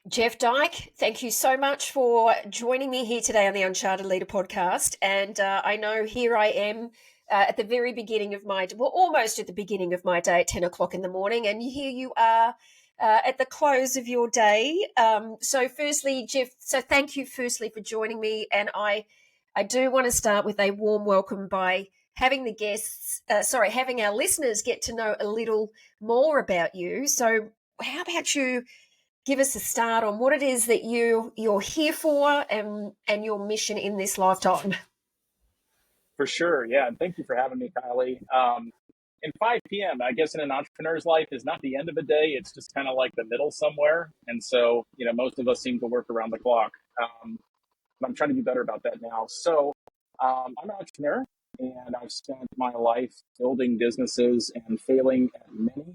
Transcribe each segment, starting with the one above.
Jeff Dyck, thank you so much for joining me here today on the Uncharted Leader podcast. And I know here I am at the very beginning of almost at the beginning of my day at 10 o'clock in the morning. And here you are at the close of your day. So firstly, Jeff, thank you firstly for joining me. And I do want to start with a warm welcome by having having our listeners get to know a little more about you. So how about you give us a start on what it is that you're here for and your mission in this lifetime? For sure. Yeah. And thank you for having me, Kylie. And 5 p.m., I guess, in an entrepreneur's life is not the end of the day. It's just kind of like the middle somewhere. And so, most of us seem to work around the clock. But I'm trying to be better about that now. So I'm an entrepreneur, and I've spent my life building businesses and failing at many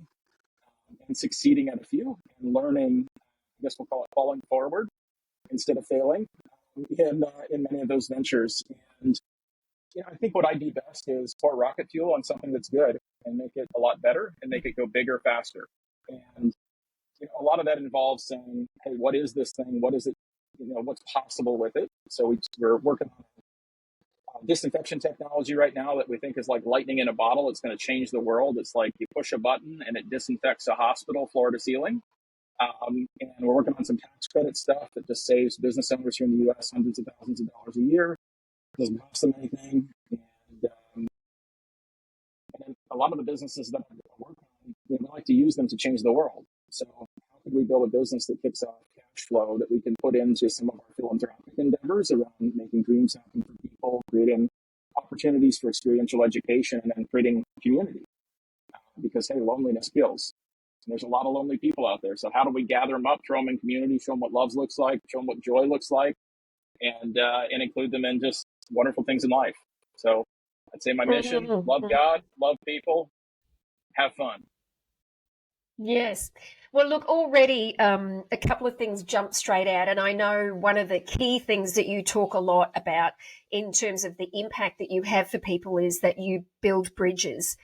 and succeeding at a few and learning, I guess we'll call it falling forward instead of failing in many of those ventures. And I think what I do best is pour rocket fuel on something that's good and make it a lot better and make it go bigger, faster. And a lot of that involves saying, hey, what is this thing? What is it? What's possible with it? So we're working on disinfection technology right now that we think is like lightning in a bottle. It's going to change the world. It's like you push a button and it disinfects a hospital floor to ceiling. And we're working on some tax credit stuff that just saves business owners here in the U.S. hundreds of thousands of dollars a year. Doesn't cost them anything. And then a lot of the businesses that I work on, we like to use them to change the world. So how could we build a business that kicks off cash flow that we can put into some of our philanthropic endeavors around making dreams happen for people, creating opportunities for experiential education, and then creating community? Because, hey, loneliness kills. And there's a lot of lonely people out there. So how do we gather them up, throw them in community, show them what love looks like, show them what joy looks like, and include them in just wonderful things in life? So I'd say my mission: love God, love people, have fun. Yes. Well, look, already a couple of things jump straight out. And I know one of the key things that you talk a lot about in terms of the impact that you have for people is that you build bridges,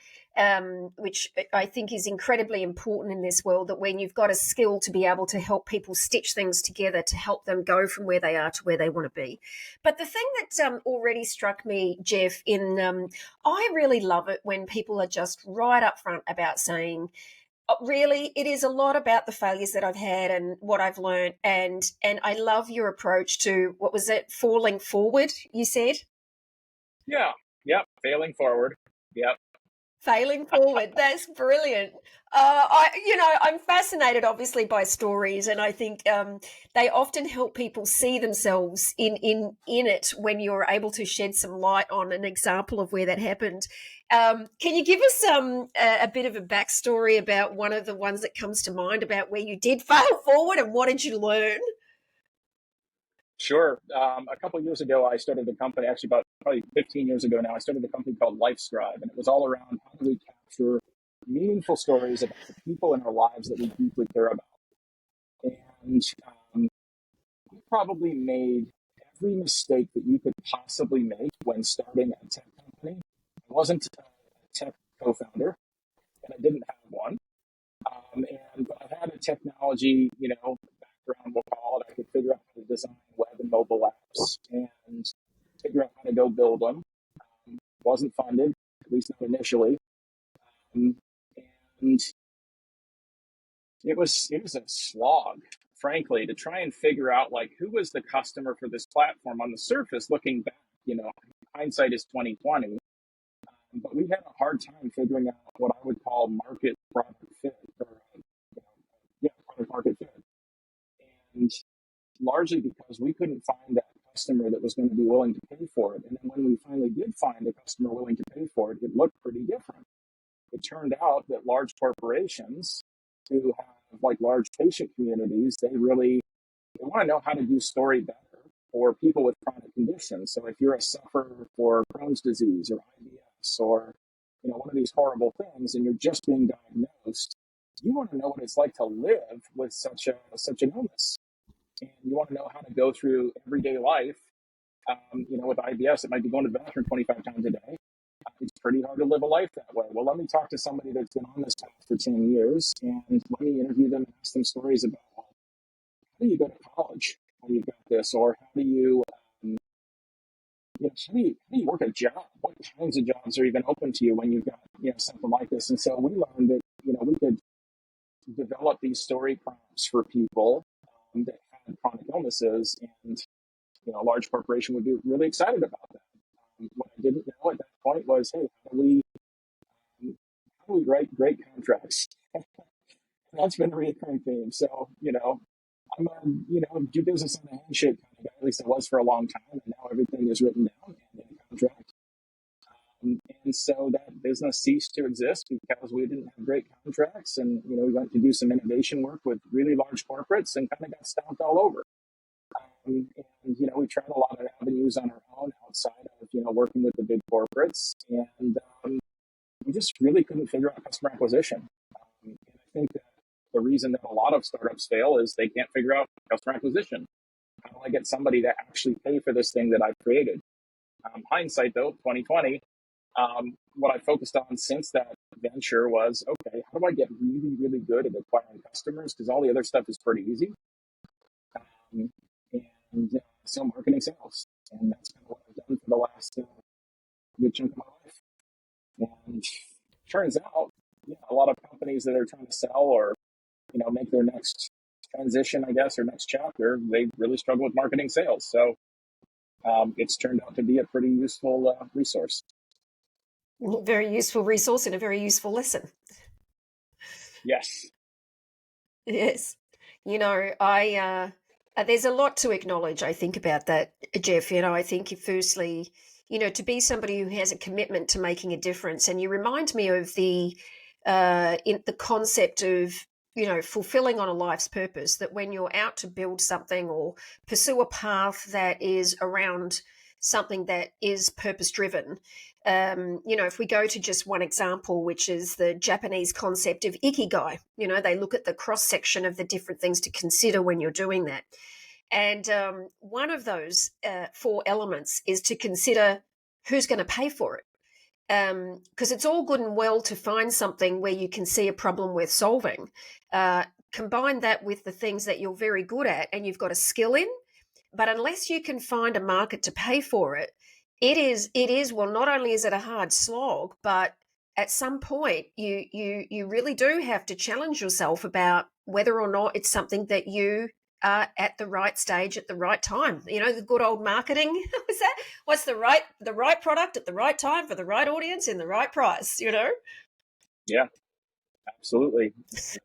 which I think is incredibly important in this world, that when you've got a skill to be able to help people stitch things together to help them go from where they are to where they want to be. But the thing that already struck me, Jeff, I really love it when people are just right up front about saying, really, it is a lot about the failures that I've had and what I've learned. And I love your approach to, what was it, falling forward, you said? Yeah. Yep. Failing forward. Yep. Failing forward. That's brilliant. I'm fascinated, obviously, by stories, and I think they often help people see themselves in it when you're able to shed some light on an example of where that happened. Can you give us a bit of a backstory about one of the ones that comes to mind about where you did fail forward, and what did you learn? Sure. A couple of years ago, I started a company, actually about probably 15 years ago now, I started a company called LifeScribe, and it was all around how do we capture meaningful stories about the people in our lives that we deeply care about. And I probably made every mistake that you could possibly make when starting a tech company. I wasn't a tech co-founder, and I didn't have one. But I had a technology, background, we'll call it. I could figure out how to design web and mobile apps and figure out how to go build them. Wasn't funded, at least not initially. And it was a slog, frankly, to try and figure out like who was the customer for this platform. On the surface, looking back, hindsight is 2020. But we had a hard time figuring out what I would call market product fit, or product market fit. And largely because we couldn't find that customer that was going to be willing to pay for it. And then when we finally did find a customer willing to pay for it, it looked pretty different. It turned out that large corporations who have like large patient communities, they want to know how to do story better for people with chronic conditions. So if you're a sufferer for Crohn's disease or IBS or one of these horrible things, and you're just being diagnosed, you want to know what it's like to live with such an illness. And you want to know how to go through everyday life. With IBS, it might be going to the bathroom 25 times a day. It's pretty hard to live a life that way. Well, let me talk to somebody that's been on this path for 10 years, and let me interview them and ask them stories about how do you go to college when you've got this, or how do you, how do you work a job? What kinds of jobs are even open to you when you've got something like this? And so we learned that we could develop these story prompts for people that had chronic illnesses, and a large corporation would be really excited about that. What I didn't know at that point was, hey, how do we write great contracts? And that's been a recurring theme. So, I'm a, do business on a handshake kind of guy. At least I was for a long time, and now everything is written down in a contract. And so that business ceased to exist because we didn't have great contracts, and we went to do some innovation work with really large corporates and kind of got stomped all over. And we tried a lot of avenues on our own outside of working with the big corporates, and we just really couldn't figure out customer acquisition. And I think that the reason that a lot of startups fail is they can't figure out customer acquisition. How do I get somebody to actually pay for this thing that I've created? Hindsight, though, 2020, what I focused on since that venture was, okay, how do I get really, really good at acquiring customers? Because all the other stuff is pretty easy. And so marketing sales. And that's kind of what I've done for the last good chunk of my life. And turns out, a lot of companies that are trying to sell or, make their next transition, I guess, or next chapter, they really struggle with marketing sales. So it's turned out to be a pretty useful resource. Very useful resource and a very useful lesson. Yes. Yes. I there's a lot to acknowledge, I think, about that, Jeff. I think firstly, to be somebody who has a commitment to making a difference, and you remind me of the concept of fulfilling on a life's purpose, that when you're out to build something or pursue a path that is around something that is purpose driven, if we go to just one example, which is the Japanese concept of ikigai, they look at the cross section of the different things to consider when you're doing that. And one of those 4 elements is to consider who's going to pay for it. Because it's all good and well to find something where you can see a problem worth solving. Combine that with the things that you're very good at and you've got a skill in, but unless you can find a market to pay for it, it is well, not only is it a hard slog, but at some point you really do have to challenge yourself about whether or not it's something that you are at the right stage at the right time. The good old marketing. What's that? What's the right product at the right time for the right audience in the right price? Yeah, absolutely.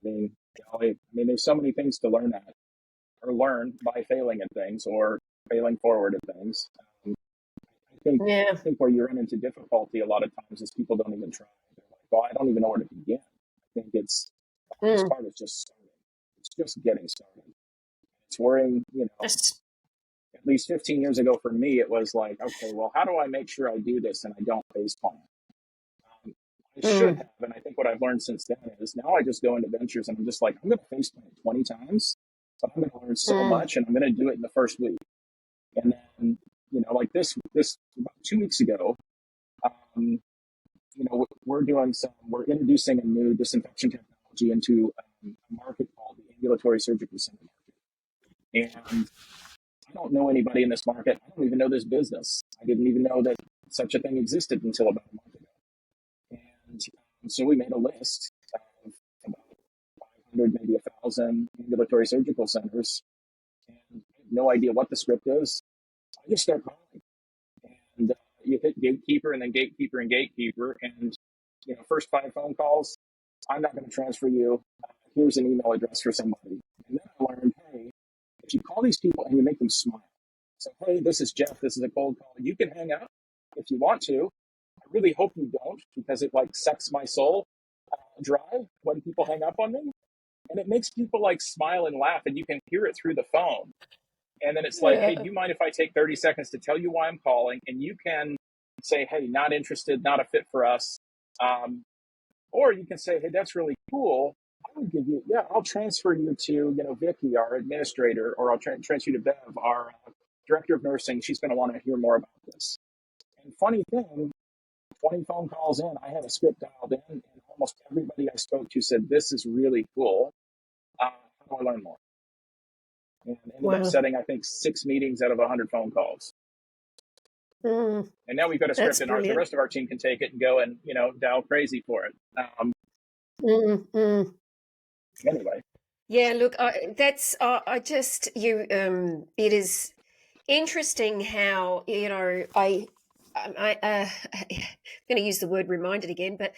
There's so many things to learn learn by failing at things or failing forward at things. I think where you run into difficulty a lot of times is people don't even try. They're like, well, I don't even know where to begin. I think it's the hardest part is just starting. It's just getting started. It's worrying, at least 15 years ago for me, it was like, okay, well, how do I make sure I do this and I don't facepalm? I should have. And I think what I've learned since then is now I just go into ventures and I'm just like, I'm going to faceplant 20 times, but I'm going to learn so much and I'm going to do it in the first week. And then, like this about 2 weeks ago, we're introducing a new disinfection technology into a market called the ambulatory surgical center market. And I don't know anybody in this market. I don't even know this business. I didn't even know that such a thing existed until about a month ago. And so we made a list of about 500, maybe 1,000 ambulatory surgical centers. And I have no idea what the script is. I just start calling. And you hit gatekeeper and then gatekeeper and gatekeeper. And, first 5 phone calls, I'm not going to transfer you. Here's an email address for somebody. And then I learned, hey, if you call these people and you make them smile. So, hey, this is Jeff. This is a cold call. You can hang up if you want to. I really hope you don't, because it sucks my soul dry when people hang up on me. And it makes people smile and laugh, and you can hear it through the phone. And then it's like, hey, do you mind if I take 30 seconds to tell you why I'm calling? And you can say, hey, not interested, not a fit for us. Or you can say, hey, that's really cool. I would give you, I'll transfer you to, Vicky, our administrator, or I'll transfer you to Bev, our director of nursing. She's going to want to hear more about this. And funny thing, 20 phone calls in, I had a script dialed in, and almost everybody I spoke to said, this is really cool. How do I learn more? and ended up Wow. setting, I think, 6 meetings out of 100 phone calls. Mm, And now we've got a script, that's and the brilliant. rest of our team can take it and go and dial crazy for it. Mm, mm. Anyway, Yeah, look, I just it is interesting how I'm going to use the word reminded again, but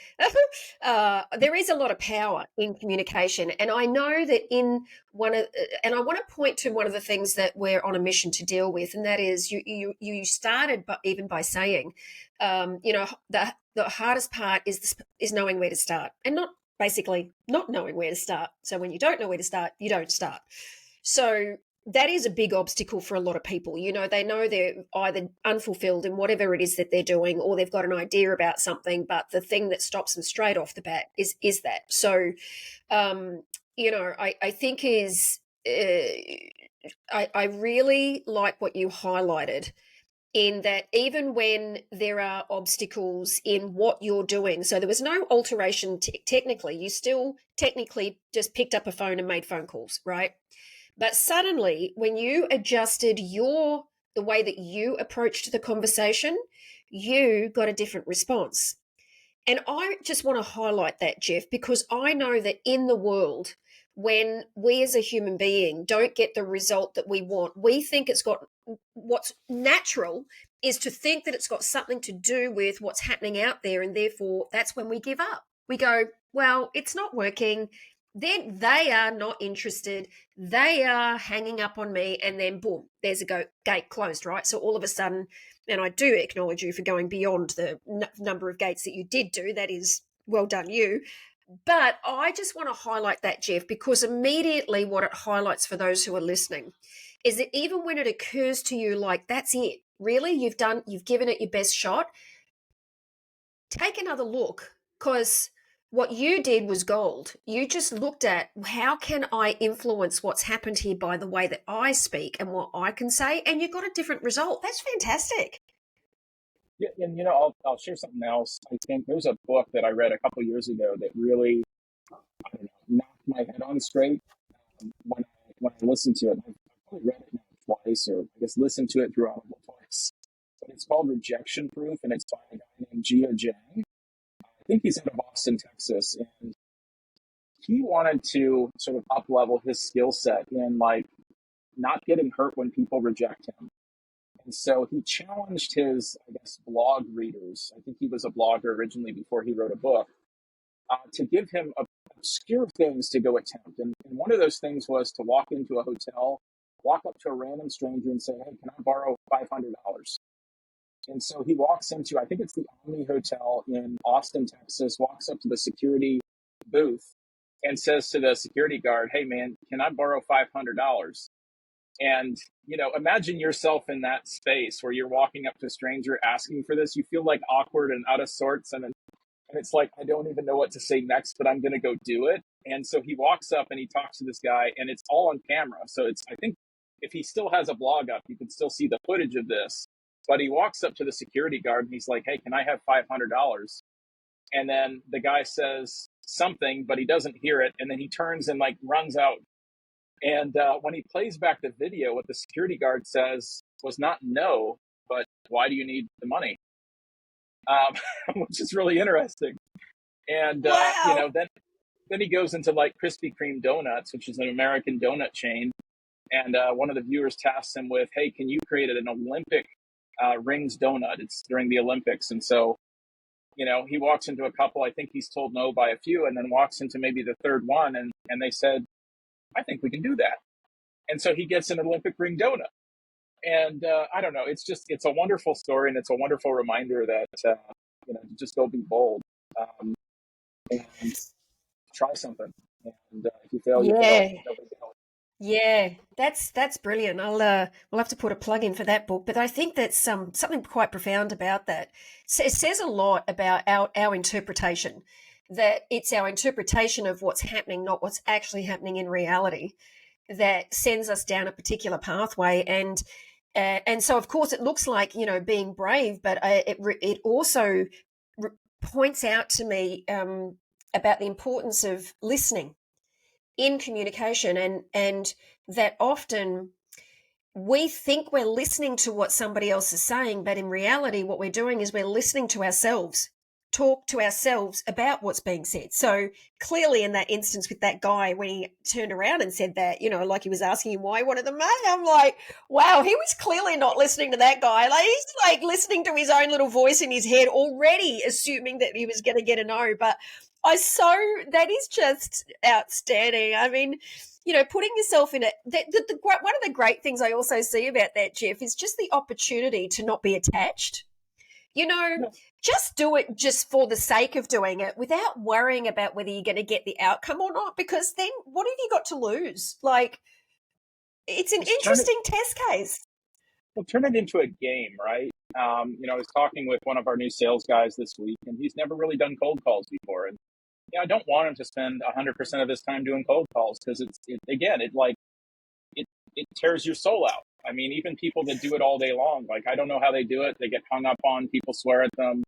there is a lot of power in communication, and I know that and I want to point to one of the things that we're on a mission to deal with, and that is you started, but even by saying, the hardest part is knowing where to start, and not basically not knowing where to start. So when you don't know where to start, you don't start. So that is a big obstacle for a lot of people. They know they're either unfulfilled in whatever it is that they're doing, or they've got an idea about something, but the thing that stops them straight off the bat is that. So, I think I really like what you highlighted, in that even when there are obstacles in what you're doing, so there was no alteration technically, you still technically just picked up a phone and made phone calls, right? But suddenly, when you adjusted the way that you approached the conversation, you got a different response. And I just want to highlight that, Jeff, because I know that in the world, when we as a human being don't get the result that we want, we think it's got what's natural is to think that it's got something to do with what's happening out there. And therefore, that's when we give up. We go, well, it's not working. Then they are not interested. They are hanging up on me. And then, boom, there's a gate closed, right? So all of a sudden, and I do acknowledge you for going beyond the number of gates that you did do. That is well done, you. But I just want to highlight that, Jeff, because immediately what it highlights for those who are listening is that even when it occurs to you, like, that's it, really, you've given it your best shot, take another look, because what you did was gold. You just looked at, how can I influence what's happened here by the way that I speak and what I can say, and you got a different result. That's fantastic. yeah, and I'll share something else. I think there's a book that I read a couple years ago that really, I don't know, knocked my head on straight when I listened to it. I've probably read it now twice, or I guess listened to it through Audible twice. But it's called Rejection Proof, and it's by a guy named Gio Jang. I think he's out of Austin, Texas, and he wanted to sort of up level his skill set in like not getting hurt when people reject him. And so he challenged his, I guess, blog readers. I think he was a blogger originally before he wrote a book, to give him obscure things to go attempt. And one of those things was to walk into a hotel, walk up to a random stranger and say, hey, can I borrow $500? And so he walks into, I think it's the Omni Hotel in Austin, Texas, walks up to the security booth and says to the security guard, hey, man, can I borrow $500? And, imagine yourself in that space where you're walking up to a stranger asking for this. You feel like awkward and out of sorts. And it's like, I don't even know what to say next, but I'm going to go do it. And so he walks up and he talks to this guy, and it's all on camera. So I think if he still has a blog up, you can still see the footage of this. But he walks up to the security guard and he's like, hey, can I have $500? And then the guy says something, but he doesn't hear it. And then he turns and like runs out. And when he plays back the video, what the security guard says was not no, but why do you need the money? Which is really interesting. And, Wow. then he goes into like Krispy Kreme Donuts, which is an American donut chain. And one of the viewers tasks him with, hey, can you create an Olympic rings donut? It's during the Olympics. And so, he walks into a couple, I think he's told no by a few, and then walks into maybe the third one. And they said, I think we can do that. And so he gets an Olympic ring donut. And I don't know, it's a wonderful story, and it's a wonderful reminder that, just go be bold, and try something. And if you fail, you fail. Yeah. No big deal. Yeah, that's brilliant. We'll have to put a plug in for that book, but I think that's something quite profound about that. It says a lot about our interpretation, that it's our interpretation of what's happening, not what's actually happening in reality, that sends us down a particular pathway. And so, of course, it looks like, being brave, but it also points out to me about the importance of listening, in communication, and that often we think we're listening to what somebody else is saying, but in reality, what we're doing is we're listening to ourselves talk to ourselves about what's being said. So clearly, in that instance with that guy, when he turned around and said that, like he was asking him why he wanted the money, I'm like, wow, he was clearly not listening to that guy. Like, he's like listening to his own little voice in his head, already assuming that he was going to get a no. But that is just outstanding. I mean, putting yourself in it. One of the great things I also see about that, Jeff, is just the opportunity to not be attached. Yeah. Just do it just for the sake of doing it without worrying about whether you're going to get the outcome or not, because then what have you got to lose? Like, it's an interesting test case. Well, turn it into a game, right? I was talking with one of our new sales guys this week, and he's never really done cold calls before. And I don't want him to spend 100% of his time doing cold calls, because it tears your soul out. I mean, even people that do it all day long, like, I don't know how they do it. They get hung up on, people swear at them.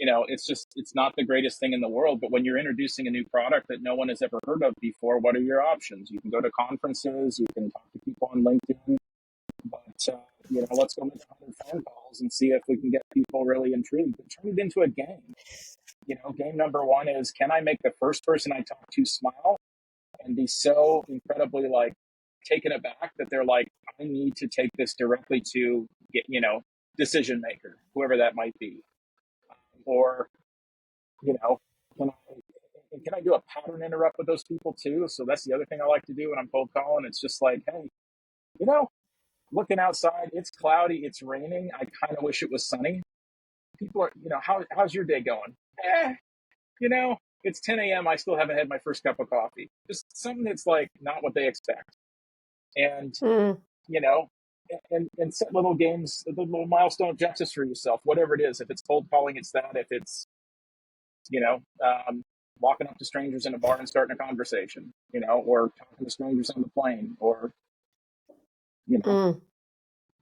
It's not the greatest thing in the world. But when you're introducing a new product that no one has ever heard of before, what are your options? You can go to conferences, you can talk to people on LinkedIn, but let's go make 100 phone calls and see if we can get people really intrigued. But turn it into a game. Game number one is, can I make the first person I talk to smile and be so incredibly taken aback that they're like, I need to take this directly to get, decision maker, whoever that might be. Or, can I do a pattern interrupt with those people too? So that's the other thing I like to do when I'm cold calling. It's just like, hey, looking outside, it's cloudy, it's raining. I kind of wish it was sunny. People are, how's your day going? It's 10 a.m. I still haven't had my first cup of coffee. Just something that's like not what they expect. And, and set little games, little milestone objectives for yourself, whatever it is. If it's cold calling, it's that. If it's, walking up to strangers in a bar and starting a conversation, or talking to strangers on the plane, or,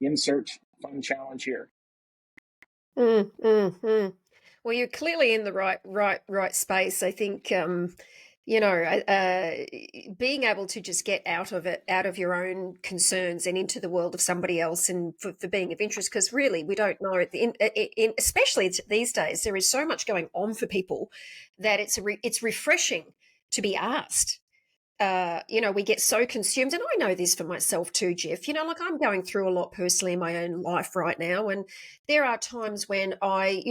insert fun challenge here. Well, you're clearly in the right space. I think, being able to just get out of your own concerns and into the world of somebody else, and for being of interest, because really we don't know especially these days, there is so much going on for people that it's refreshing to be asked. We get so consumed, and I know this for myself too, Jeff. I'm going through a lot personally in my own life right now, and there are times when I,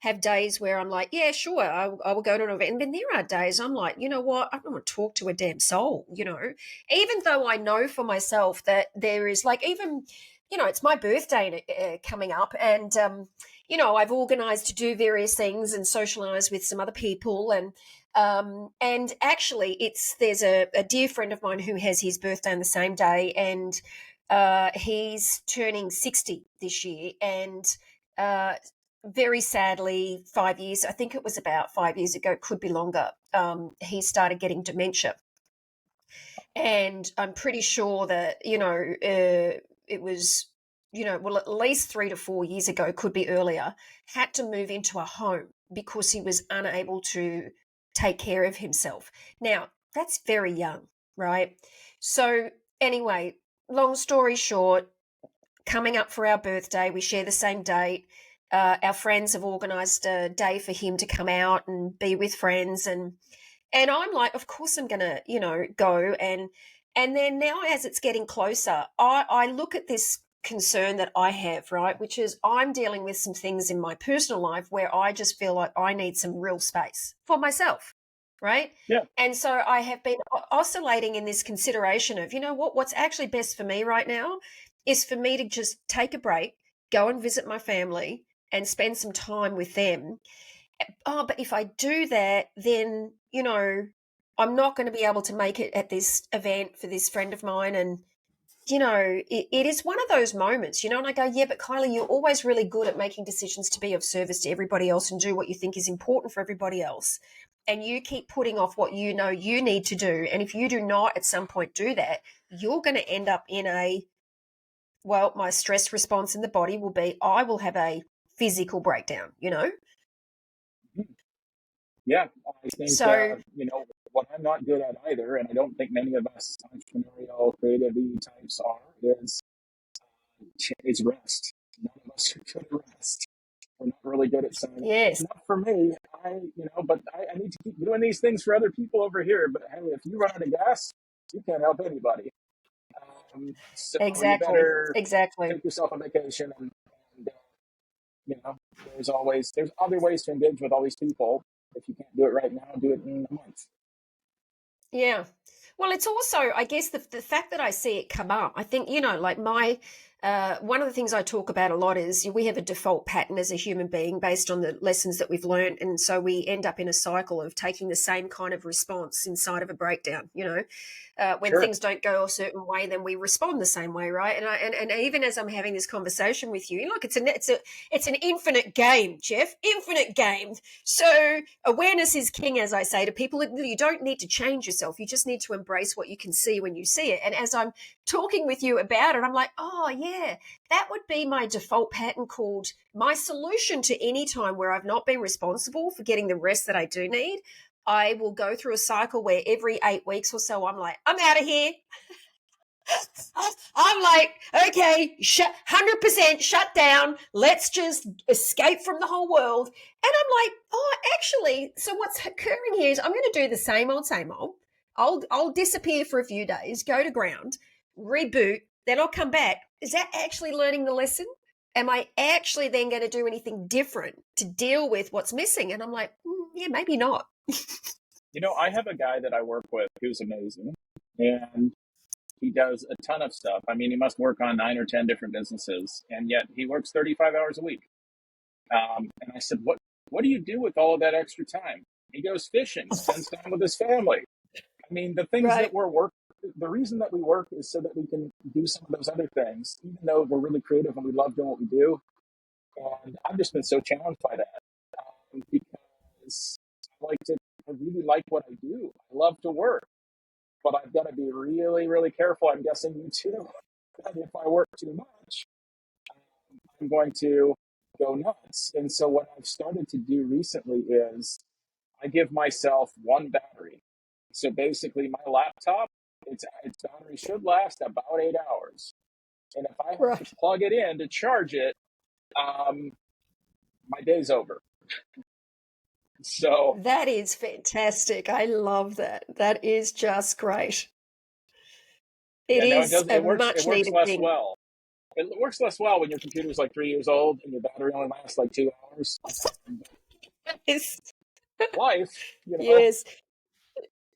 have days where I'm like, yeah, sure, I will go to an event, and then there are days I'm like, you know what, I don't want to talk to a damn soul, even though I know for myself that there is even, it's my birthday coming up, and I've organised to do various things and socialise with some other people, and actually, there's a dear friend of mine who has his birthday on the same day, and he's turning 60 this year. And very sadly, 5 years, I think it was about 5 years ago, could be longer, he started getting dementia. And I'm pretty sure that, it was, at least 3 to 4 years ago, could be earlier, had to move into a home because he was unable to take care of himself. Now, that's very young, right? So anyway, long story short, coming up for our birthday, we share the same date. Our friends have organised a day for him to come out and be with friends, and I'm like, of course I'm gonna, go. And then now, as it's getting closer, I look at this concern that I have, right, which is I'm dealing with some things in my personal life where I just feel like I need some real space for myself, right? Yeah. And so I have been oscillating in this consideration of, what's actually best for me right now is for me to just take a break, go and visit my family and spend some time with them. Oh, but if I do that, then, I'm not going to be able to make it at this event for this friend of mine. And it is one of those moments, and I go, yeah, but Kylie, you're always really good at making decisions to be of service to everybody else and do what you think is important for everybody else. And you keep putting off what you know you need to do. And if you do not at some point do that, you're going to end up in my stress response in the body will be, I will have a physical breakdown, Yeah, I think, So, What I'm not good at either, and I don't think many of us entrepreneurial, creative types are, is rest. None of us are good at rest. We're not really good at saying, Yes, not for me. But I need to keep doing these things for other people over here. But hey, if you run out of gas, you can't help anybody. So you exactly. better Exactly. take yourself a vacation, and there's other ways to engage with all these people. If you can't do it right now, do it in a month. Yeah. Well, it's also, I guess, the fact that I see it come up. I think, like one of the things I talk about a lot is we have a default pattern as a human being based on the lessons that we've learned. And so we end up in a cycle of taking the same kind of response inside of a breakdown, when Sure. things don't go a certain way, then we respond the same way, right? And even as I'm having this conversation with you, look, it's an infinite game, Jeff, infinite game. So awareness is king, as I say to people. You don't need to change yourself. You just need to embrace what you can see when you see it. And as I'm talking with you about it, I'm like, oh yeah, that would be my default pattern, called my solution to any time where I've not been responsible for getting the rest that I do need. I will go through a cycle where every 8 weeks or so, I'm like, I'm out of here. I'm like, okay, 100% shut down. Let's just escape from the whole world. And I'm like, oh, actually, so what's occurring here is I'm going to do the same old, same old. I'll disappear for a few days, go to ground, reboot, then I'll come back. Is that actually learning the lesson? Am I actually then going to do anything different to deal with what's missing? And I'm like, yeah, maybe not. I have a guy that I work with who's amazing, and he does a ton of stuff. I mean, he must work on 9 or 10 different businesses, and yet he works 35 hours a week. And I said, what do you do with all of that extra time? He goes fishing, spends time with his family. I mean, the things that Right. the reason that we work is so that we can do some of those other things, even though we're really creative and we love doing what we do. And I've just been so challenged by that, because I really like what I do. I love to work, but I've got to be really, really careful. I'm guessing you too, that if I work too much, I'm going to go nuts. And so what I've started to do recently is I give myself one battery. So basically, my laptop, its battery should last about 8 hours. And if I have to Right. plug it in to charge it, um, my day's over. So That is fantastic. I love that. That is just great. It yeah, no, it is does. a It much works needed less thing. well. It works less well when your computer's like 3 years old and your battery only lasts like 2 hours. Yes. Life. Yes.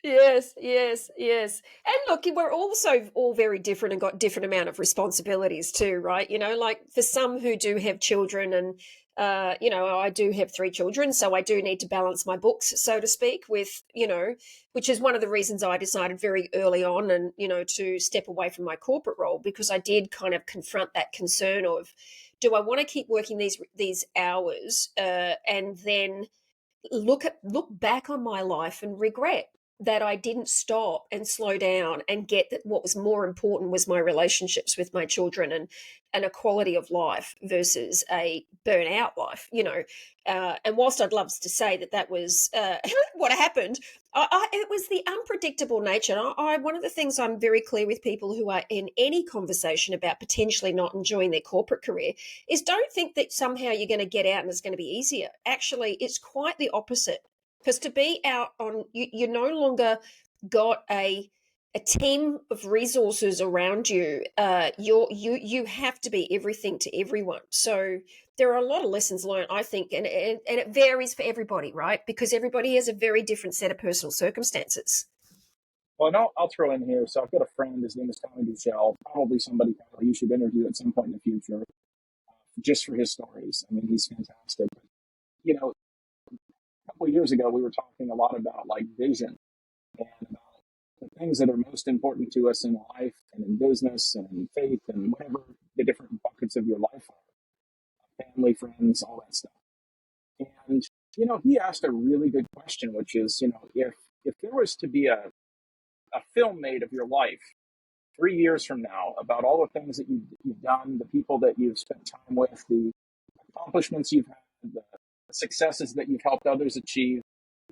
Yes, yes, yes. And look, we're also all very different and got different amount of responsibilities too, right? Like for some who do have children, and I do have 3 children, so I do need to balance my books, so to speak, with, which is one of the reasons I decided very early on, and to step away from my corporate role, because I did kind of confront that concern of, do I want to keep working these hours, and then look back on my life and regret that I didn't stop and slow down and get that what was more important was my relationships with my children, and a quality of life versus a burnout life, and whilst I'd love to say that was what happened, it was the unpredictable nature. One of the things I'm very clear with people who are in any conversation about potentially not enjoying their corporate career is, don't think that somehow you're going to get out and it's going to be easier. Actually, it's quite the opposite. Because to be out on, you no longer got a team of resources around you. You have to be everything to everyone. So there are a lot of lessons learned, I think, and it varies for everybody, right? Because everybody has a very different set of personal circumstances. Well, and I'll throw in here. So I've got a friend. His name is Tommy Duchel. Probably somebody you should interview at some point in the future, just for his stories. I mean, he's fantastic. But, a couple of years ago, we were talking a lot about like vision and about the things that are most important to us in life and in business and in faith and whatever the different buckets of your life are, family, friends, all that stuff. And he asked a really good question, which is, if there was to be a film made of your life 3 years from now about all the things that you've done, the people that you've spent time with, the accomplishments you've had, the successes that you've helped others achieve,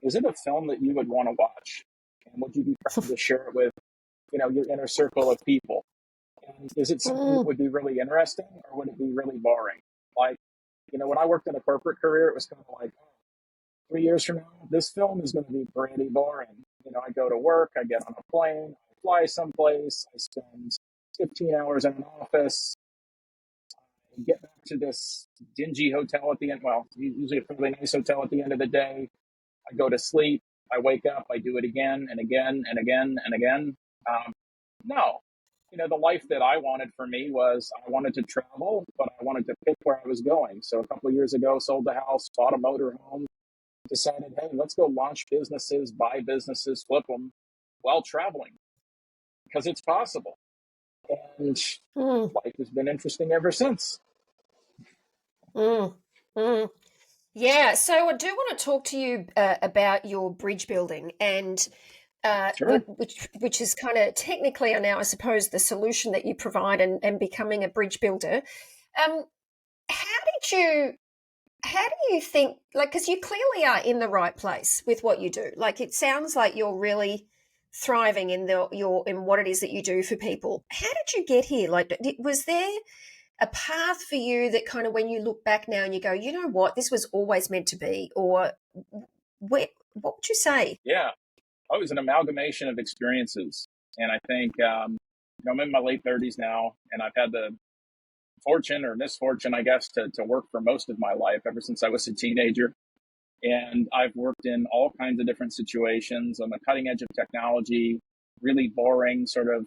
is it a film that you would want to watch? And would you be proud to share it with, your inner circle of people? And is it something that Mm, would be really interesting, or would it be really boring? Like, when I worked in a corporate career, it was kind of like, 3 years from now, this film is going to be pretty boring. I go to work, I get on a plane, I fly someplace, I spend 15 hours in an office, I get back to this dingy hotel at the end. Well, usually a fairly nice hotel at the end of the day. I go to sleep, I wake up, I do it again and again and again and again. No. The life that I wanted for me was I wanted to travel, but I wanted to pick where I was going. So a couple of years ago, sold the house, bought a motor home, decided, hey, let's go launch businesses, buy businesses, flip them while traveling because it's possible. And mm, life has been interesting ever since. mm, mm. Yeah, so I do want to talk to you about your bridge building and Sure. which is kind of technically now, I suppose, the solution that you provide and becoming a bridge builder. Um, how did you how do you think, like, because you clearly are in the right place with what you do. Like, it sounds like you're really thriving in in what it is that you do for people. How did you get here? Like, was there a path for you that kind of, when you look back now and you go, you know what, this was always meant to be, or what would you say? Yeah. It was an amalgamation of experiences. And I think, I'm in my late 30s now, and I've had the fortune or misfortune, I guess, to work for most of my life ever since I was a teenager. And I've worked in all kinds of different situations on the cutting edge of technology, really boring sort of,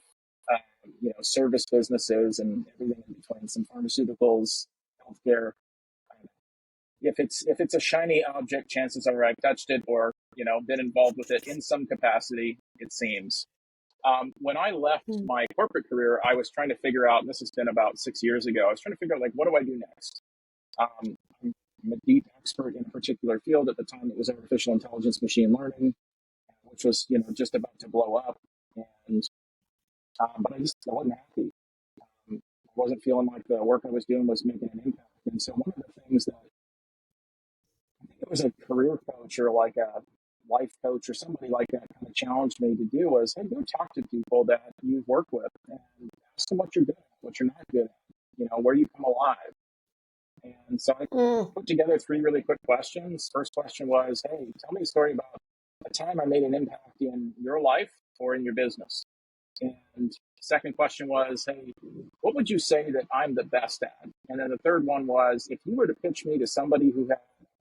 service businesses and everything in between, some pharmaceuticals, healthcare. If it's a shiny object, chances are I've touched it or, been involved with it in some capacity, it seems. When I left Mm, my corporate career, I was trying to figure out, and this has been about 6 years ago, I was trying to figure out, like, what do I do next? I'm a deep expert in a particular field. At the time, it was artificial intelligence, machine learning, which was, just about to blow up. And, but I wasn't happy. I wasn't feeling like the work I was doing was making an impact. And so one of the things that I think it was a career coach or like a life coach or somebody like that kind of challenged me to do was, hey, go talk to people that you've worked with and ask them what you're good at, what you're not good at, where you come alive. And so I mm, put together three really quick questions. First question was, hey, tell me a story about a time I made an impact in your life or in your business. And second question was, hey, what would you say that I'm the best at? And then the third one was, if you were to pitch me to somebody who had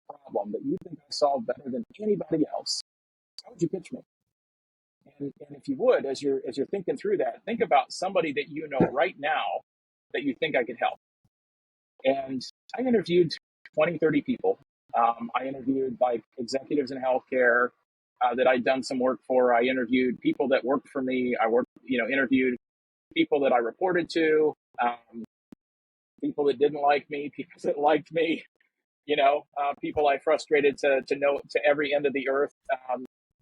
a problem that you think I solved better than anybody else, how would you pitch me? And if you would, as you're thinking through that, think about somebody that you know right now that you think I could help. And I interviewed 20, 30 people. I interviewed like executives in healthcare that I'd done some work for. I interviewed people that worked for me. Interviewed people that I reported to, people that didn't like me, people that liked me, people I frustrated to know to every end of the earth.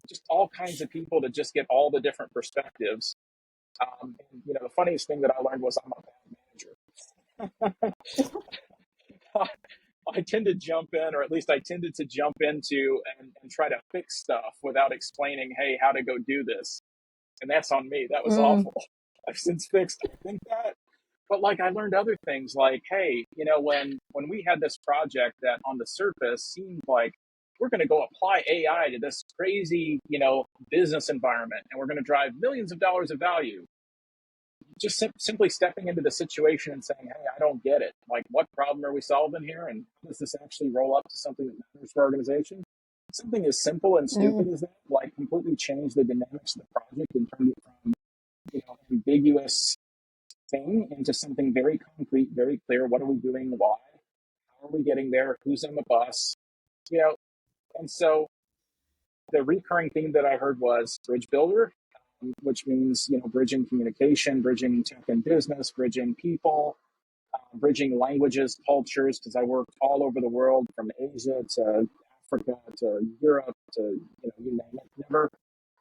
Just all kinds of people to just get all the different perspectives. And, the funniest thing that I learned was I'm a bad manager. I tend to jump in, or at least I tended to jump into and try to fix stuff without explaining, hey, how to go do this. And that's on me. That was mm, awful. I've since fixed, I think that. But like I learned other things like, hey, when we had this project that on the surface seemed like we're going to go apply AI to this crazy, business environment and we're going to drive millions of dollars of value, just simply stepping into the situation and saying, hey, I don't get it. Like, what problem are we solving here? And how does this actually roll up to something that matters for our organization? Something as simple and stupid mm, as that, like, completely changed the dynamics of the project and turned it from, ambiguous thing into something very concrete, very clear. What are we doing? Why? How are we getting there? Who's on the bus? You know, and so the recurring theme that I heard was bridge builder, which means, bridging communication, bridging tech and business, bridging people, bridging languages, cultures, because I worked all over the world from Asia to Africa to Europe to, you name it. Never,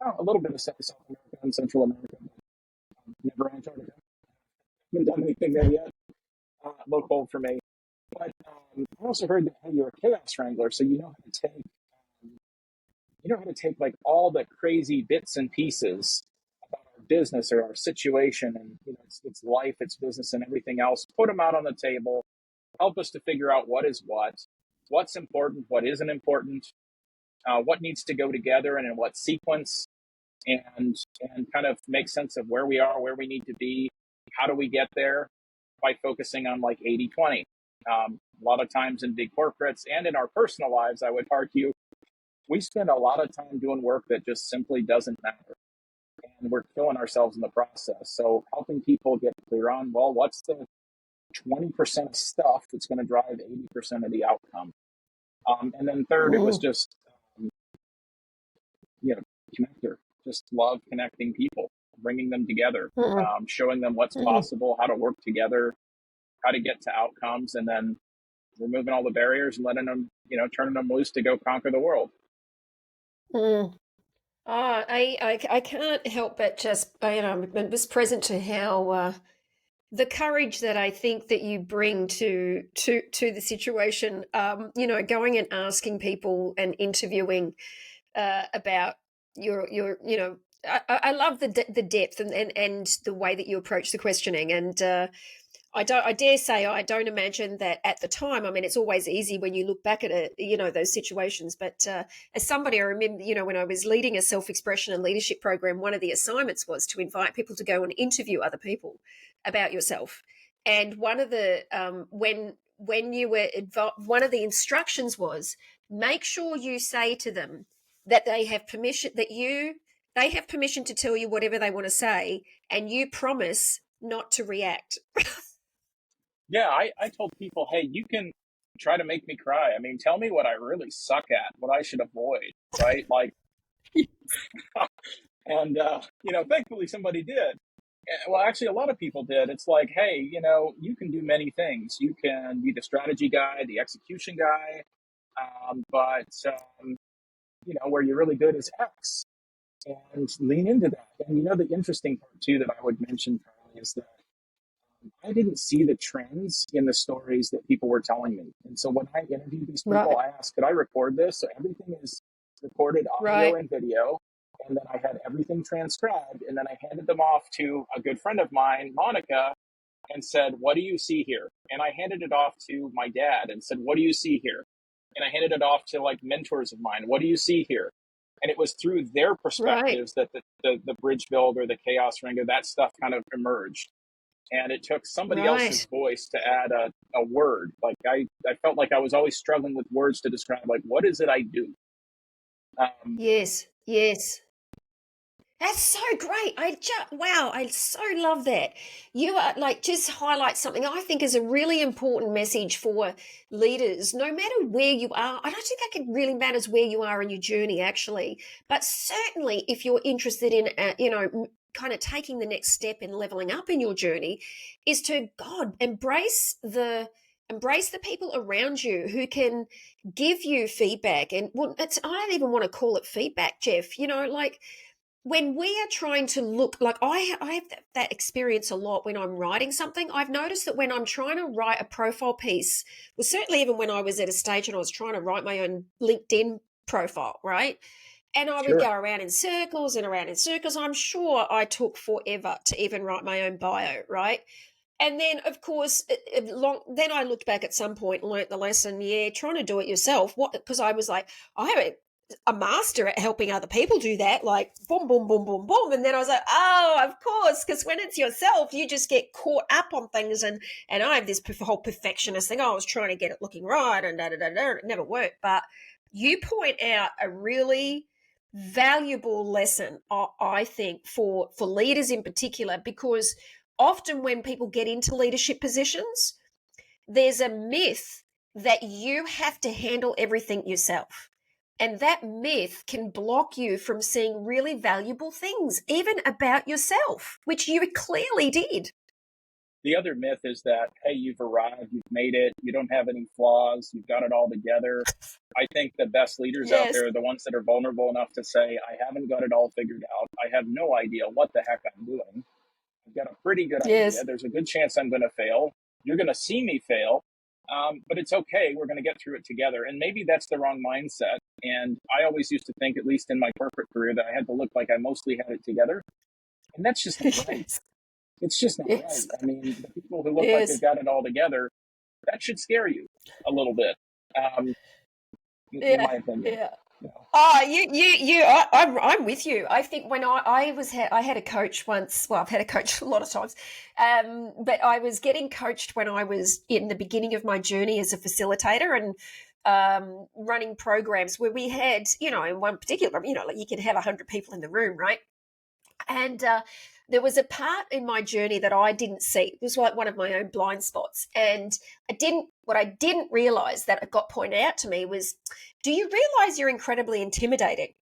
a little bit of South America and Central America, but never Antarctica. Haven't done anything there yet. A little cold for me. But I also heard that, hey, you're a chaos wrangler, so you know how to take you know how to take like all the crazy bits and pieces about our business or our situation, and you know, it's life, it's business, and everything else. Put them out on the table. Help us to figure out what is what's important, what isn't important, what needs to go together, and in what sequence, and kind of make sense of where we are, where we need to be, how do we get there by focusing on like 80/20. A lot of times in big corporates and in our personal lives, I would argue, we spend a lot of time doing work that just simply doesn't matter. And we're killing ourselves in the process. So helping people get clear on, well, what's the 20% of stuff that's going to drive 80% of the outcome? And then third, it was Mm, just, um, you know, connector, just love connecting people, bringing them together, mm, showing them what's mm, possible, how to work together, how to get to outcomes, and then removing all the barriers and letting them, you know, turning them loose to go conquer the world. mm. Oh, I can't help but just, I'm just present to how the courage that I think that you bring to the situation. Going and asking people and interviewing about your I love the depth and the way that you approach the questioning. And I dare say, I don't imagine that at the time. I mean, it's always easy when you look back at it, those situations. But as somebody, I remember, when I was leading a self-expression and leadership program, one of the assignments was to invite people to go and interview other people about yourself. And one of the when you were one of the instructions was, make sure you say to them that they have permission to tell you whatever they want to say, and you promise not to react. Yeah, I told people, hey, you can try to make me cry. I mean, tell me what I really suck at, what I should avoid, right? Like, and, you know, thankfully somebody did. Well, actually, a lot of people did. It's like, hey, you know, you can do many things. You can be the strategy guy, the execution guy, but you know, where you're really good is X, and lean into that. And you know, the interesting part too that I would mention, Carly, is that I didn't see the trends in the stories that people were telling me. And so when I interviewed these people, Right, I asked, could I record this? So everything is recorded audio right, and video. And then I had everything transcribed. And then I handed them off to a good friend of mine, Monica, and said, what do you see here? And I handed it off to my dad and said, what do you see here? And I handed it off to like mentors of mine. What do you see here? And it was through their right, perspectives that the bridge build or the chaos ringer, that stuff kind of emerged. And it took somebody else's right. voice to add a word. Like I felt like I was always struggling with words to describe, like, what is it I do? Um, Yes, yes. That's so great. Wow, I so love that. You are like just highlight something I think is a really important message for leaders, no matter where you are. I don't think that it really matters where you are in your journey, actually, but certainly if you're interested in, kind of taking the next step in leveling up in your journey, is to God embrace the people around you who can give you feedback. And well, I don't even want to call it feedback, Jeff. Like when we are trying to look like I have that experience a lot when I'm writing something. I've noticed that when I'm trying to write a profile piece, well, certainly even when I was at a stage and I was trying to write my own LinkedIn profile, right? And I would sure, go around in circles and around in circles. I'm sure I took forever to even write my own bio, right? And then, of course, then I looked back at some point and learnt the lesson. Yeah, trying to do it yourself. What? Because I was like, I have a master at helping other people do that. Like, boom, boom, boom, boom, boom. And then I was like, oh, of course, because when it's yourself, you just get caught up on things. And I have this whole perfectionist thing. Oh, I was trying to get it looking right, and da da da da. It never worked. But you point out a really valuable lesson, I think, for leaders in particular, because often when people get into leadership positions, there's a myth that you have to handle everything yourself. And that myth can block you from seeing really valuable things, even about yourself, which you clearly did. the other myth is that, hey, you've arrived, you've made it, you don't have any flaws, you've got it all together. I think the best leaders out Yes, there are the ones that are vulnerable enough to say, I haven't got it all figured out. I have no idea what the heck I'm doing. I've got a pretty good idea. yes, There's a good chance I'm going to fail. You're going to see me fail, but it's okay. We're going to get through it together. And maybe that's the wrong mindset. And I always used to think, at least in my corporate career, that I had to look like I mostly had it together. And that's just not right. Yes. It's just not right. Yes. I mean, the people who look like they've Yes. got it all together, that should scare you a little bit, um, in Yeah. my opinion. Yeah. You know? Oh, I'm with you. I think when I had a coach once. Well, I've had a coach a lot of times, but I was getting coached when I was in the beginning of my journey as a facilitator and running programs where we had, in one particular, like you could have 100 people in the room, right? And there was a part in my journey that I didn't see. It was like one of my own blind spots. And what I didn't realize that it got pointed out to me was, do you realize you're incredibly intimidating?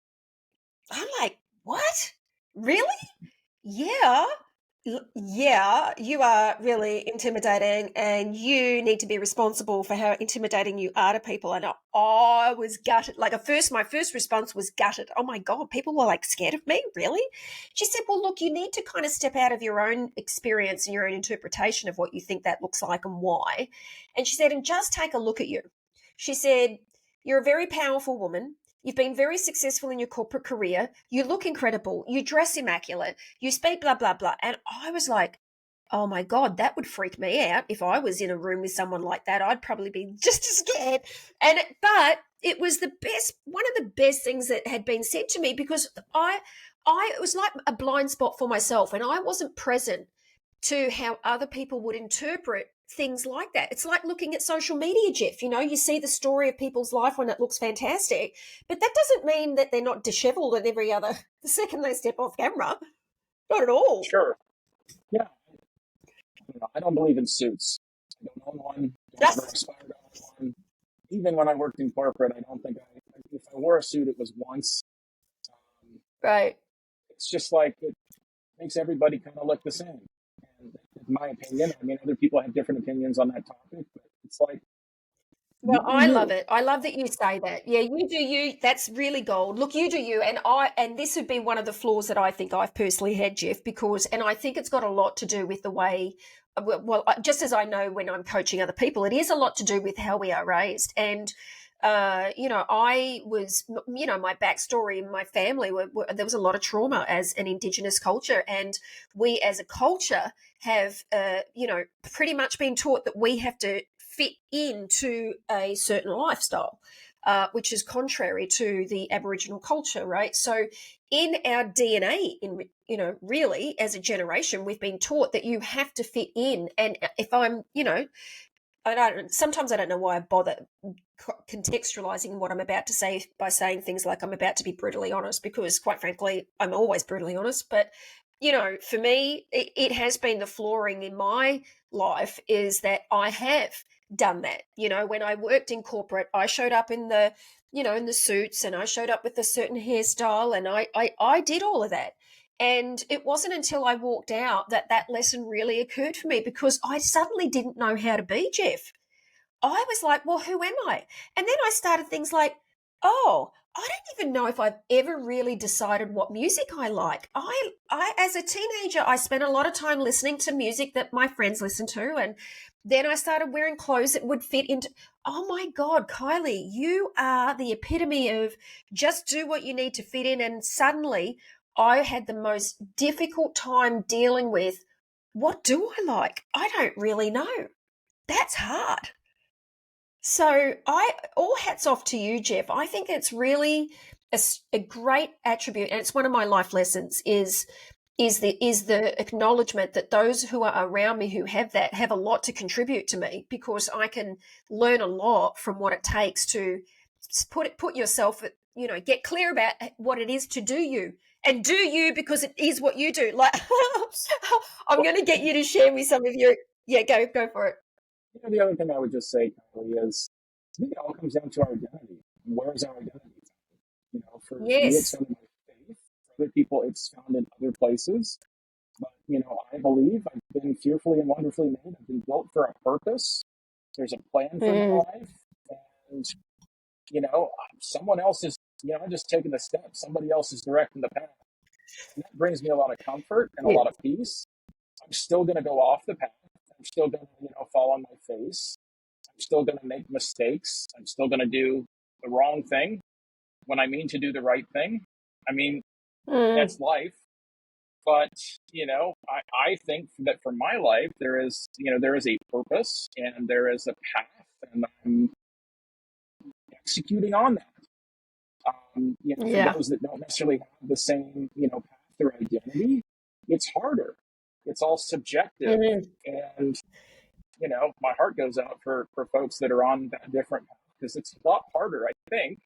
I'm like, what? Really? Yeah. Yeah, you are really intimidating, and you need to be responsible for how intimidating you are to people. And I was gutted. Like, my first response was gutted. Oh my God, people were like scared of me? Really? She said, well, look, you need to kind of step out of your own experience and your own interpretation of what you think that looks like and why. And she said, and just take a look at you. She said, you're a very powerful woman. You've been very successful in your corporate career. You look incredible. You dress immaculate. You speak blah, blah, blah. And I was like, oh my God, that would freak me out. If I was in a room with someone like that, I'd probably be just as scared. But it was one of the best things that had been said to me, because it was like a blind spot for myself, and I wasn't present to how other people would interpret things like that. It's like looking at social media, Jeff. You see the story of people's life when it looks fantastic, but that doesn't mean that they're not disheveled at the second they step off camera. Not at all. Sure. Yeah. I don't believe in suits. I don't own one. Don't ever aspire to own one. Even when I worked in corporate, I don't think if I wore a suit, it was once. Um, Right. it's just like it makes everybody kind of look the same. And in my opinion, I mean, other people have different opinions on that topic, but it's like, you Well, do I love you. it. I love that you say that. Yeah, you do you. That's really gold. Look, you do you, and this would be one of the flaws that I think I've personally had, Jeff, and I think it's got a lot to do with the way. Well, just as I know when I'm coaching other people, it is a lot to do with how we are raised, and I was, my backstory in my family there was a lot of trauma as an Indigenous culture, and we as a culture have, pretty much been taught that we have to fit into a certain lifestyle, which is contrary to the Aboriginal culture, right? So, in our DNA, really, as a generation, we've been taught that you have to fit in, and if I'm, sometimes I don't know why I bother contextualizing what I'm about to say by saying things like I'm about to be brutally honest, because quite frankly, I'm always brutally honest. But, for me, it has been the flooring in my life is that I have done that. When I worked in corporate, I showed up in the suits, and I showed up with a certain hairstyle, and I did all of that. And it wasn't until I walked out that that lesson really occurred for me, because I suddenly didn't know how to be, Jeff. I was like, well, who am I? And then I started things like, oh, I don't even know if I've ever really decided what music I like. As a teenager, I spent a lot of time listening to music that my friends listened to. And then I started wearing clothes that would fit into, oh my God, Kylie, you are the epitome of just do what you need to fit in. And suddenly I had the most difficult time dealing with, what do I like? I don't really know. That's hard. So all hats off to you, Jeff. I think it's really a great attribute, and it's one of my life lessons is the acknowledgement that those who are around me who have that have a lot to contribute to me, because I can learn a lot from what it takes to put yourself get clear about what it is to do you, and do you because it is what you do. Like I'm going to get you to share me some of your go for it. The other thing I would just say, Kylie, is I think it all comes down to our identity. Where is our identity? For me, it's Yes. found in my faith. For other people, it's found in other places. But, I believe I've been fearfully and wonderfully made. I've been built for a purpose. There's a plan for my Mm. life. And, someone else is, I'm just taking the steps. Somebody else is directing the path. And that brings me a lot of comfort and a Yeah. lot of peace. I'm still going to go off the path. I'm still going to, fall on my face. I'm still going to make mistakes. I'm still going to do the wrong thing. when I mean to do the right thing, I mean, Mm. that's life. But, I think that for my life, there is a purpose and there is a path, and I'm executing on that. For Yeah. those that don't necessarily have the same, path or identity, it's harder. It's all subjective. Mm. And, my heart goes out for folks that are on that different path, because it's a lot harder, I think,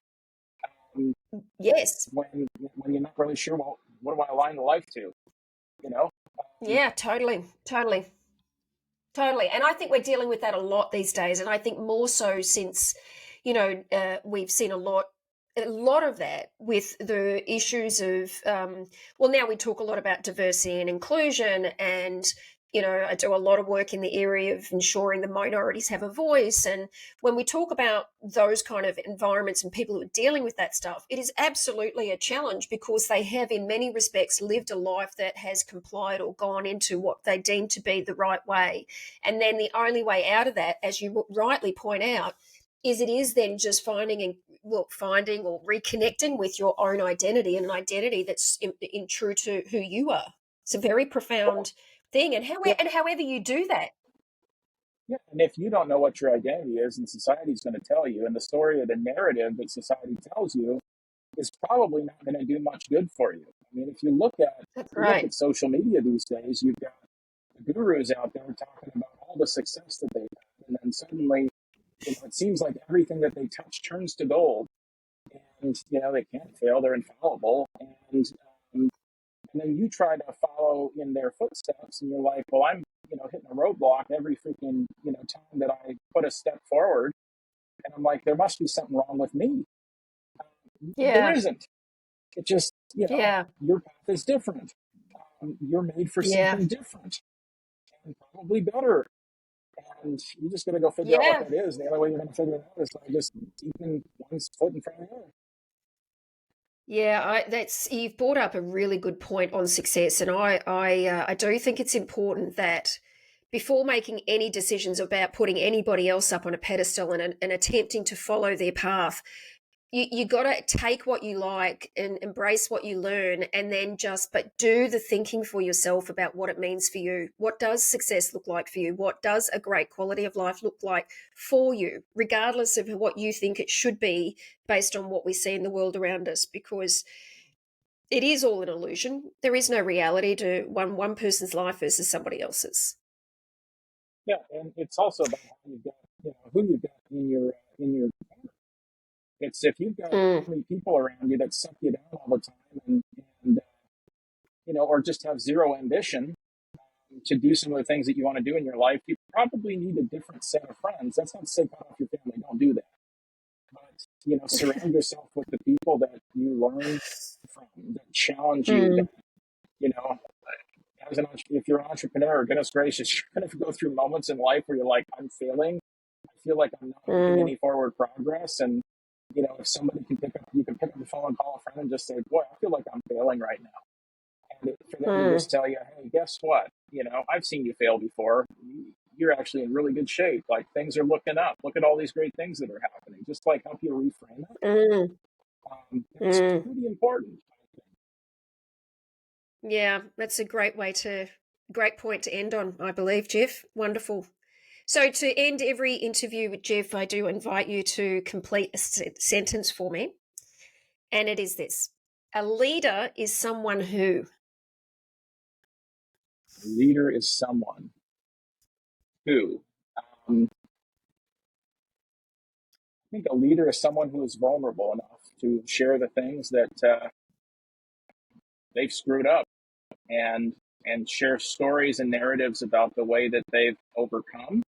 um, Yes. when you're not really sure, well, what do I align the life to? You know? Um, Yeah, totally. Totally. Totally. And I think we're dealing with that a lot these days. And I think more so since, we've seen a lot of that with the issues of, well, now we talk a lot about diversity and inclusion. And, I do a lot of work in the area of ensuring the minorities have a voice. And when we talk about those kind of environments and people who are dealing with that stuff, it is absolutely a challenge because they have, in many respects, lived a life that has complied or gone into what they deem to be the right way. And then the only way out of that, as you rightly point out, is it is then just finding or reconnecting with your own identity, and an identity that's in true to who you are. It's a very well, profound thing, yeah, and however you do that. yeah. And if you don't know what your identity is, and society's going to tell you, and the story or the narrative that society tells you is probably not going to do much good for you. I mean, That's if you look right. at social media these days, you've got the gurus out there talking about all the success that they've had, and then suddenly, it seems like everything that they touch turns to gold, and they can't fail; they're infallible, um, and then you try to follow in their footsteps, and you're like, well, I'm hitting a roadblock every freaking time that I put a step forward, and I'm like, there must be something wrong with me. There Yeah. isn't. It just Yeah. your path is different. You're made for Yeah. something different and probably better. And you just got to go figure out what Yeah. that is. The only way you're going to figure it out is by just keeping one foot in front of the other. Yeah, that's you've brought up a really good point on success, and I do think it's important that before making any decisions about putting anybody else up on a pedestal and attempting to follow their path, you got to take what you like and embrace what you learn, and then just but do the thinking for yourself about what it means for you. What does success look like for you? What does a great quality of life look like for you, regardless of what you think it should be based on what we see in the world around us? Because it is all an illusion. There is no reality to one person's life versus somebody else's. Yeah, and it's also about how you've got, who you've got in your corner. It's if you've got Mm, too many people around you that suck you down all the time, and or just have zero ambition to do some of the things that you want to do in your life, you probably need a different set of friends. That's not to say cut off your family. Don't do that. But surround yourself with the people that you learn from, that challenge you. That mm, you know, if you're an entrepreneur, goodness gracious, you're going to go through moments in life where you're like, I'm failing. I feel like I'm not making mm, any forward progress. And if somebody you can pick up the phone and call a friend and just say, boy, I feel like I'm failing right now. And for them to mm, just tell you, hey, guess what? I've seen you fail before. You're actually in really good shape. Like, things are looking up. Look at all these great things that are happening. Just like help you reframe it. mm, It's mm. pretty important. Yeah, that's a great point to end on, I believe, Jeff. Wonderful. So, to end every interview with Jeff, I do invite you to complete a sentence for me. And it is this: a leader is someone who. A leader is someone who, um, I think a leader is someone who is vulnerable enough to share the things that they've screwed up, and share stories and narratives about the way that they've overcome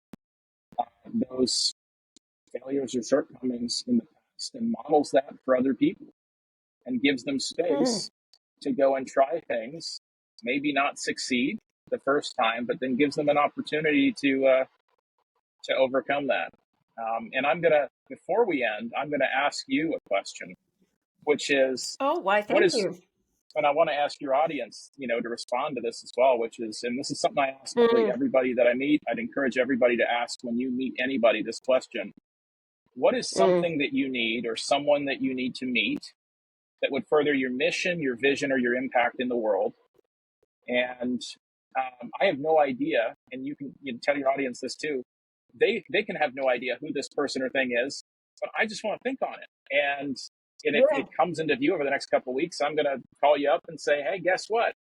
those failures or shortcomings in the past, and models that for other people, and gives them Mm, space to go and try things, maybe not succeed the first time, but then gives them an opportunity to overcome that. And before we end, I'm gonna ask you a question, which is, oh, why, what thank is, you. and I want to ask your audience, to respond to this as well, which is, and this is something I ask really Mm, everybody that I meet. I'd encourage everybody to ask when you meet anybody this question: what is mm, something that you need, or someone that you need to meet that would further your mission, your vision, or your impact in the world. And I have no idea, and you can tell your audience this too. They can have no idea who this person or thing is, but I just want to think on it. And if Yeah. it comes into view over the next couple of weeks, I'm going to call you up and say, hey, guess what?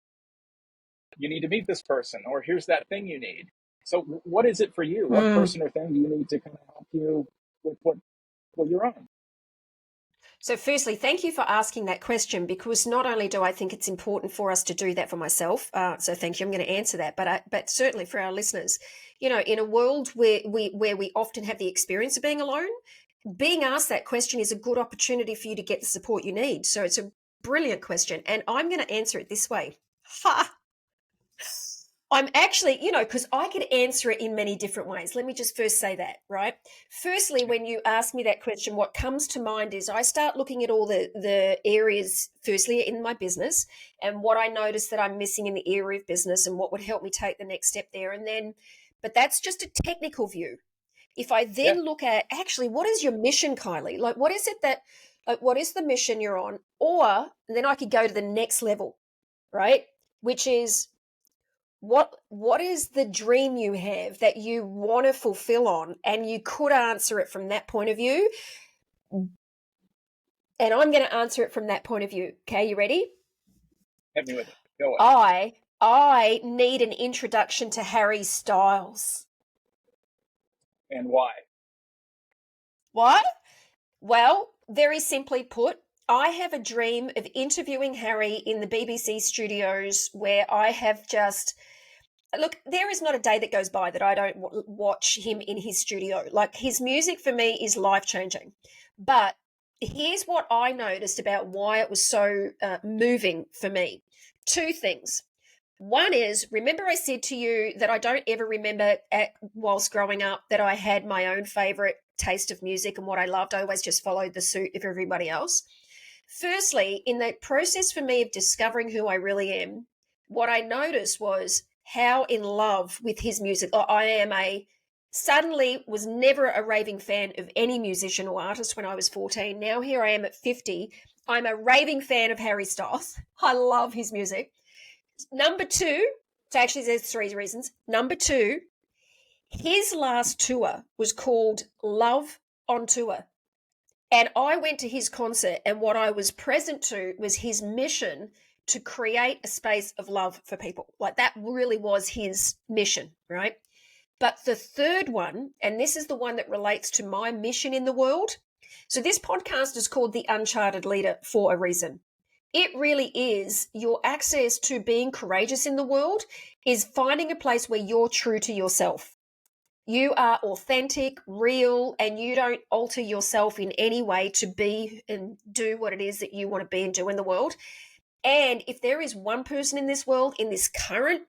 You need to meet this person, or here's that thing you need. So what is it for you? What Mm. person or thing do you need to kind of help you with what you're on? So, firstly, thank you for asking that question, because not only do I think it's important for us to do that for myself, so thank you, I'm going to answer that, but certainly for our listeners, in a world where we often have the experience of being alone, being asked that question is a good opportunity for you to get the support you need. So it's a brilliant question, and I'm going to answer it this way. Ha! I'm actually, because I could answer it in many different ways. Let me just first say that, right? Firstly, when you ask me that question, what comes to mind is I start looking at all the areas, firstly, in my business, and what I notice that I'm missing in the area of business and what would help me take the next step there. And then, but that's just a technical view. If I Yeah, then look at actually, what is your mission, Kylie? Like, what is it that, like, what is the mission you're on? Or then I could go to the next level, right? Which is, what is the dream you have that you want to fulfill on, and you could answer it from that point of view, and I'm going to answer it from that point of view. Okay, you ready? hit me with it. Go ahead. I need an introduction to Harry Styles. And why? What? Well, very simply put, I have a dream of interviewing Harry in the BBC studios, where I have just look, there is not a day that goes by that I don't watch him in his studio. Like, his music for me is life changing. But here's what I noticed about why it was so moving for me. Two things. One is, remember I said to you that I don't ever remember whilst growing up that I had my own favorite taste of music and what I loved. I always just followed the suit of everybody else. Firstly, in that process for me of discovering who I really am, what I noticed was how in love with his music I am. Suddenly was never a raving fan of any musician or artist when I was 14. Now here I am at 50. I'm a raving fan of Harry Styles. I love his music. Number two, so actually there's three reasons. Number two, his last tour was called Love on Tour. And I went to his concert, and what I was present to was his mission to create a space of love for people. Like, that really was his mission, right? But the third one, and this is the one that relates to my mission in the world. So this podcast is called The Uncharted Leader for a reason. It really is your access to being courageous in the world is finding a place where you're true to yourself. You are authentic, real, and you don't alter yourself in any way to be and do what it is that you want to be and do in the world. And if there is one person in this world, in this current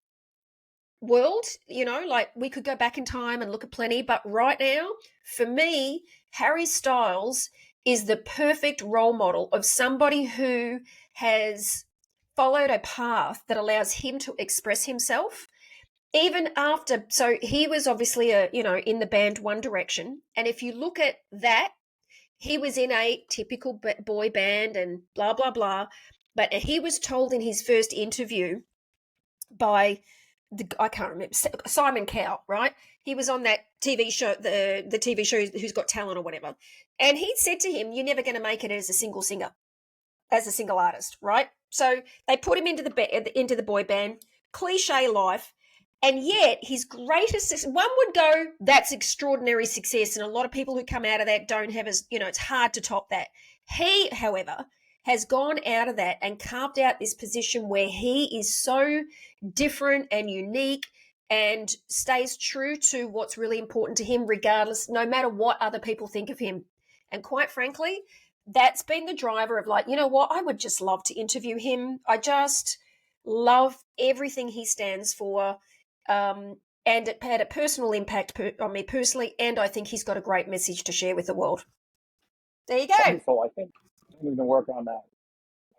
world, like, we could go back in time and look at plenty, but right now, for me, Harry Styles is the perfect role model of somebody who has followed a path that allows him to express himself even after. So he was obviously in the band One Direction, and if you look at that, he was in a typical boy band and blah blah blah, but he was told in his first interview by I can't remember, Simon Cowell, right? He was on that TV show, the TV show Who's Got Talent or whatever, and he said to him, "You're never going to make it as a single singer, as a single artist," right? So they put him into the boy band, cliche life, and yet his greatest, one would go, that's extraordinary success, and a lot of people who come out of that don't have it's hard to top that. He, however, has gone out of that and carved out this position where he is so different and unique and stays true to what's really important to him, regardless, no matter what other people think of him. And quite frankly, that's been the driver of, like, you know what, I would just love to interview him. I just love everything he stands for. And it had a personal impact on me personally, and I think he's got a great message to share with the world. There you go. Wonderful. I think we can work on that.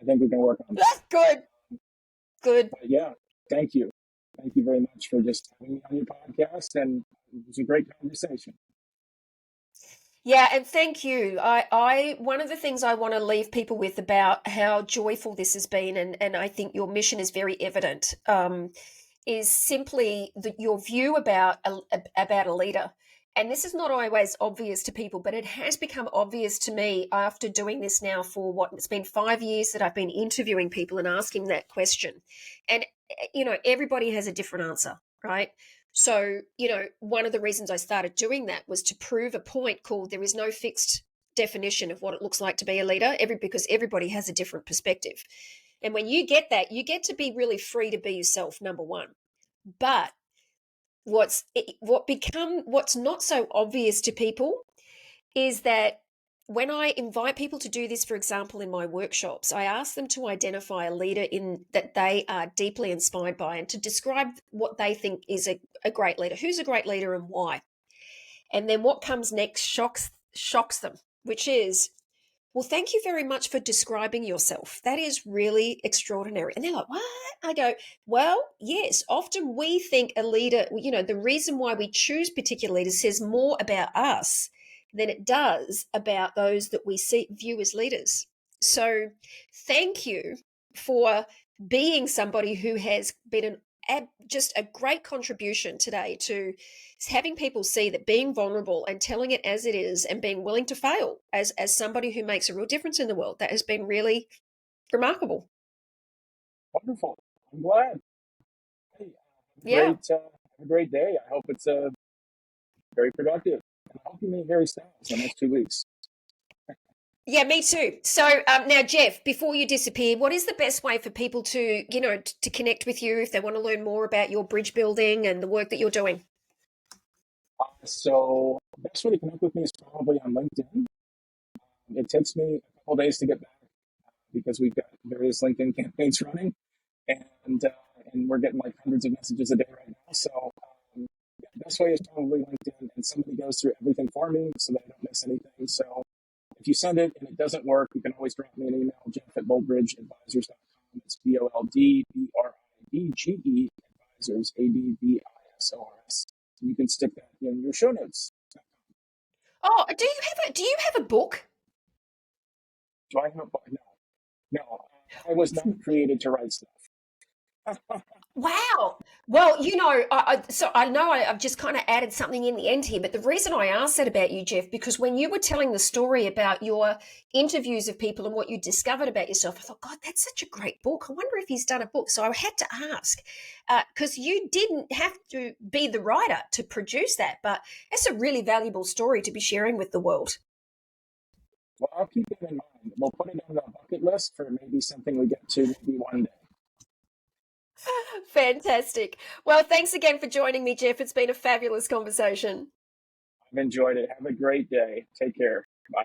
I think we can work on that. That's good. Good. But yeah, thank you. Thank you very much for just having me on your podcast, and it was a great conversation. Yeah, and thank you. I one of the things I want to leave people with about how joyful this has been, and I think your mission is very evident, is simply your view about a leader. And this is not always obvious to people, but it has become obvious to me after doing this now for what it's been 5 years that I've been interviewing people and asking that question. And everybody has a different answer, right? So, one of the reasons I started doing that was to prove a point called there is no fixed definition of what it looks like to be a leader, because everybody has a different perspective. And when you get that, you get to be really free to be yourself, number one. But what's not so obvious to people is that when I invite people to do this, for example, in my workshops, I ask them to identify a leader in that they are deeply inspired by and to describe what they think is a great leader. Who's a great leader and why? And then what comes next shocks them, which is, well, thank you very much for describing yourself. That is really extraordinary. And they're like, what? I go, well, yes, often we think a leader, the reason why we choose particular leaders says more about us than it does about those that we view as leaders. So thank you for being somebody who has been just a great contribution today to having people see that being vulnerable and telling it as it is and being willing to fail as somebody who makes a real difference in the world, that has been really remarkable. Wonderful. I'm glad. Hey, Yeah. have a great day. I hope it's very productive. And I hope you meet Harry Styles in the next 2 weeks. Yeah, me too. So now, Jeff, before you disappear, what is the best way for people to, to connect with you if they want to learn more about your bridge building and the work that you're doing? So the best way to connect with me is probably on LinkedIn. It takes me a couple days to get back because we've got various LinkedIn campaigns running, and uh, and we're getting like hundreds of messages a day right now. So yeah, the best way is probably LinkedIn, and somebody goes through everything for me so that I don't miss anything. So if you send it and it doesn't work, you can always drop me an email, jeff@boldbridgeadvisors.com. It's BOLDBRIDGE advisors, ADVISORS. You can stick that in your show notes. Oh, do you have a book? Do I have a book? No, no. I was not created to write stuff. Wow. Well, so I know I've just kind of added something in the end here, but the reason I asked that about you, Jeff, because when you were telling the story about your interviews of people and what you discovered about yourself, I thought, God, that's such a great book. I wonder if he's done a book. So I had to ask, because you didn't have to be the writer to produce that, but it's a really valuable story to be sharing with the world. Well, I'll keep it in mind. We'll put it on the bucket list for maybe something we get to maybe one day. Fantastic. Well, thanks again for joining me, Jeff. It's been a fabulous conversation. I've enjoyed it. Have a great day. Take care. Bye.